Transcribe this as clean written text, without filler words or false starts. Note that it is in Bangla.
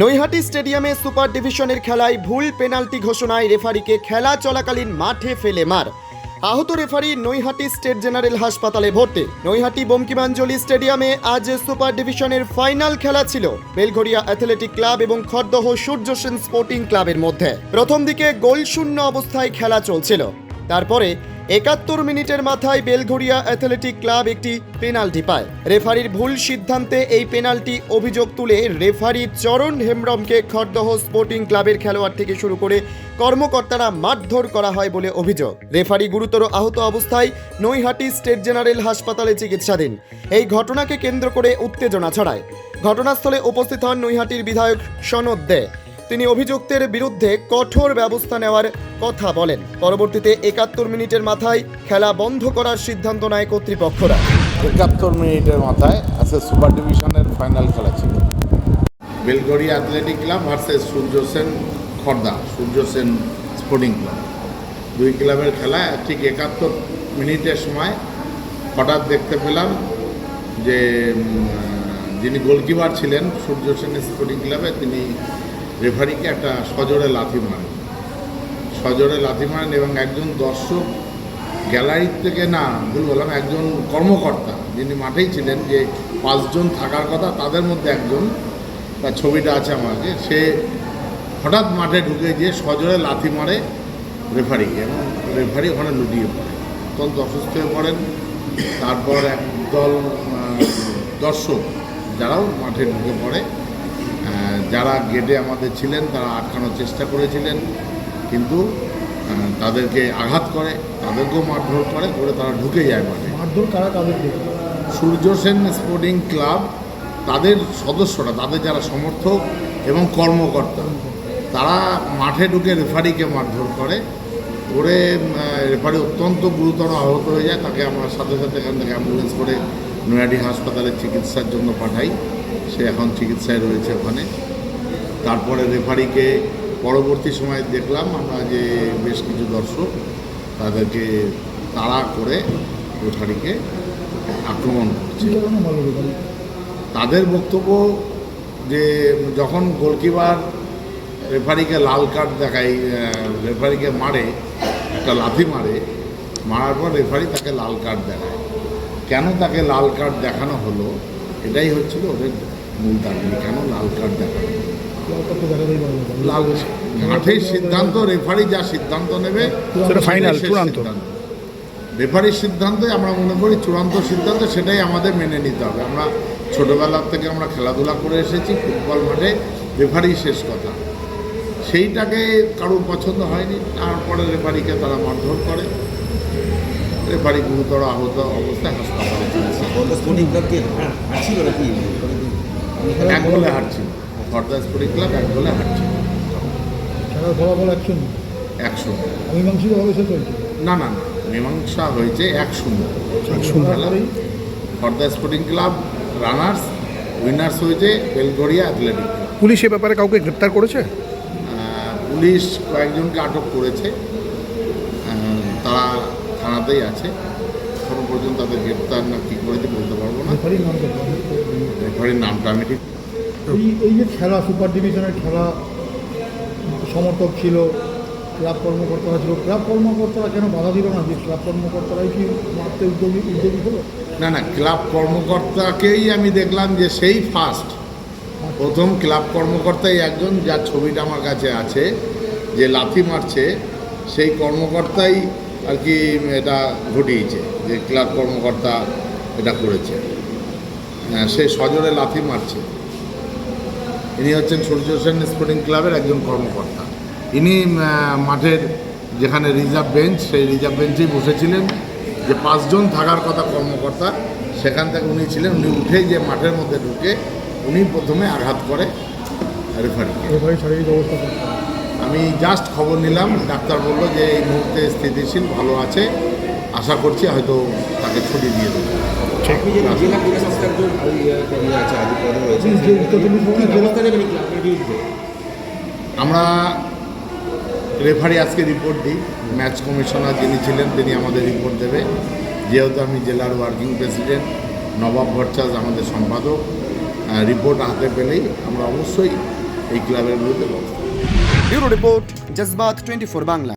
নৈহাটি স্টেডিয়ামে সুপার ডিভিশনের খেলায় ভুল পেনাল্টি ঘোষণায় রেফারিকে খেলা চলাকালীন মাঠে ফেলে মার। আহত রেফারি নৈহাটি স্টেট জেনারেল হাসপাতালে ভর্তি। নৈহাটি বঙ্কিমাঞ্জলি স্টেডিয়ামে আজ সুপার ডিভিশনের ফাইনাল খেলা ছিল বেলঘরিয়া অ্যাথলেটিক ক্লাব এবং খড়দহ সূর্য সেন স্পোর্টিং ক্লাবের মধ্যে। প্রথম দিকে গোলশূন্য অবস্থায় খেলা চলছিল। তারপরে ৭১ মিনিটের মাথায় বেলঘরিয়া অ্যাথলেটিক ক্লাব একটি পেনাল্টি পায়। রেফারির ভুল সিদ্ধান্তে এই পেনাল্টি অভিযোগ তুলে রেফারি চরণ হেমব্রমকে খড়দহ স্পোর্টিং ক্লাবের খেলোয়াড় থেকে শুরু করে কর্মকর্তারা মারধর করা হয় বলে অভিযোগ। রেফারি গুরুতর আহত অবস্থায় নৈহাটি স্টেট জেনারেল হাসপাতালে চিকিৎসাধীন। এই ঘটনাকে কেন্দ্র করে উত্তেজনা ছড়ায়। ঘটনাস্থলে উপস্থিত হন নৈহাটির বিধায়ক সনদ দে। তিনি অভিযুক্তের বিরুদ্ধে কঠোর ব্যবস্থা নেওয়ার কথা বলেন। পরবর্তীতে ৭১ মিনিটের মাথায় খেলা বন্ধ করার সিদ্ধান্ত নেয় কর্তৃপক্ষরা। ৭১ মিনিটের মাথায় আজকে সুপার ডিভিশনের ফাইনাল খেলা ছিল Belgharia athletic club versus Surya Sen Khardah Surya Sen sporting club. দুই ক্লাবের খেলা ঠিক ৭১ মিনিটের সময় হঠাৎ দেখতে পেলাম যে যিনি গোলকিপার ছিলেন সূর্য সেন স্পোর্টিং ক্লাবে, তিনি রেফারিকে একটা সজোরে লাথি মারেন এবং একজন দর্শক গ্যালারির থেকে, না ভুল বললাম, একজন কর্মকর্তা যিনি মাঠেই ছিলেন, যে ৫ জন থাকার কথা তাদের মধ্যে একজন, তার ছবিটা আছে আমাকে, সে হঠাৎ মাঠে ঢুকে গিয়ে সজোরে লাথি মারে রেফারিকে এবং রেফারি ওখানে লুটিয়ে পড়ে, অত্যন্ত অসুস্থ হয়ে পড়েন। তারপর একদল দর্শক যারাও মাঠে ঢুকে পড়ে, যারা গেটে আমাদের ছিলেন তারা আটকানোর চেষ্টা করেছিলেন, কিন্তু তাদেরকে আঘাত করে, তাদেরকেও মারধর করে তারা ঢুকে যায় মাঠে। মারধর কারা তাদেরকে? সূর্য সেন স্পোর্টিং ক্লাব, তাদের সদস্যরা, তাদের যারা সমর্থক এবং কর্মকর্তা, তারা মাঠে ঢুকে রেফারিকে মারধর করে। রেফারি অত্যন্ত গুরুতর আহত হয়ে যায়। তাকে আমরা সাথে সাথে এখান থেকে অ্যাম্বুলেন্স করে নৈহাটি হাসপাতালে চিকিৎসার জন্য পাঠাই। সে এখন চিকিৎসায় রয়েছে ওখানে। তারপরে রেফারিকে পরবর্তী সময় দেখলাম আমরা যে বেশ কিছু দর্শক তাদেরকে তাড়া করে রেফারিকে আক্রমণ করছে। তাদের বক্তব্য যে যখন গোলকিপার রেফারিকে লাল কার্ড দেখায়, রেফারিকে মারে, একটা লাথি মারার পর রেফারি তাকে লাল কার্ড দেখায়। কেন তাকে লাল কার্ড দেখানো হলো, এটাই হচ্ছিল ওদের মূল দাবি। কেন লাল কার্ড দেখানো? লাল মাঠের সিদ্ধান্ত, রেফারি যা সিদ্ধান্ত নেবে ফাইনাল চূড়ান্ত, রেফারির সিদ্ধান্তে আমরা মনে করি চূড়ান্ত সিদ্ধান্ত, সেটাই আমাদের মেনে নিতে হবে। আমরা ছোটোবেলার থেকে আমরা খেলাধুলা করে এসেছি, ফুটবল মাঠে রেফারি শেষ কথা, সেইটাকে কারোর পছন্দ হয়নি। তারপরে রেফারিকে তারা মারধর করে, রেফারি গুরুতর আহত অবস্থায় হাসপাতালে চলেছে। এক গোলে হারছিল খড়দা স্পোর্টিং ক্লাব, ১ গোলে হারছিল। না, মীমাংসা হয়েছে ১-০। Khardah sporting club runners, winners হয়েছে বেলঘরিয়া অ্যাথলেটিক ক্লাব। পুলিশ এ ব্যাপারে কাউকে গ্রেপ্তার করেছে? পুলিশ কয়েকজনকে আটক করেছে, তারা থানাতেই আছে। এখনো পর্যন্ত তাদের গ্রেপ্তার না কী করেছে বলতে পারবো না। রেফারির নামটা আমি ঠিক। এই যে খেলা, সুপার ডিভিশনের খেলা, সমর্থক ছিল, ক্লাব কর্মকর্তারা ছিল, ক্লাব কর্মকর্তারা কেন বাধা দিল না? যে ক্লাব কর্মকর্তারাই কি মারতে উদ্যোগী হলো? না, ক্লাব কর্মকর্তাকেই আমি দেখলাম যে সেই ফার্স্ট প্রথম ক্লাব কর্মকর্তাই একজন, যার ছবিটা আমার কাছে আছে, যে লাথি মারছে, সেই কর্মকর্তাই আর কি এটা ঘটিয়েছে, যে ক্লাব কর্মকর্তা এটা করেছে। সে সজোরে লাথি মারছে। ইনি হচ্ছেন সূর্য সেন স্পোর্টিং ক্লাবের একজন কর্মকর্তা। ইনি মাঠের যেখানে রিজার্ভ বেঞ্চ, সেই রিজার্ভ বেঞ্চেই বসেছিলেন। যে ৫ জন থাকার কথা কর্মকর্তা, সেখান থেকে উনি ছিলেন। উনি উঠেই যে মাঠের মধ্যে ঢুকে উনি প্রথমে আঘাত করে রেফারিকে। আমি জাস্ট খবর নিলাম, ডাক্তার বললো যে এই মুহূর্তে স্থিতিশীল, ভালো আছে, আশা করছি হয়তো তাকে ছুটি দিয়ে দেবো। আমরা রেফারি আজকে রিপোর্ট দিই, ম্যাচ কমিশনার যিনি ছিলেন তিনি আমাদের রিপোর্ট দেবে। যেহেতু আমি জেলার ওয়ার্কিং প্রেসিডেন্ট, নবাব ভট্টাচার্য আমাদের সম্পাদক, রিপোর্ট হাতে পেলেই আমরা অবশ্যই এই ক্লাবের বিরুদ্ধে ব্যবস্থা নেব। Bureau report জজবাত 24 Bangla.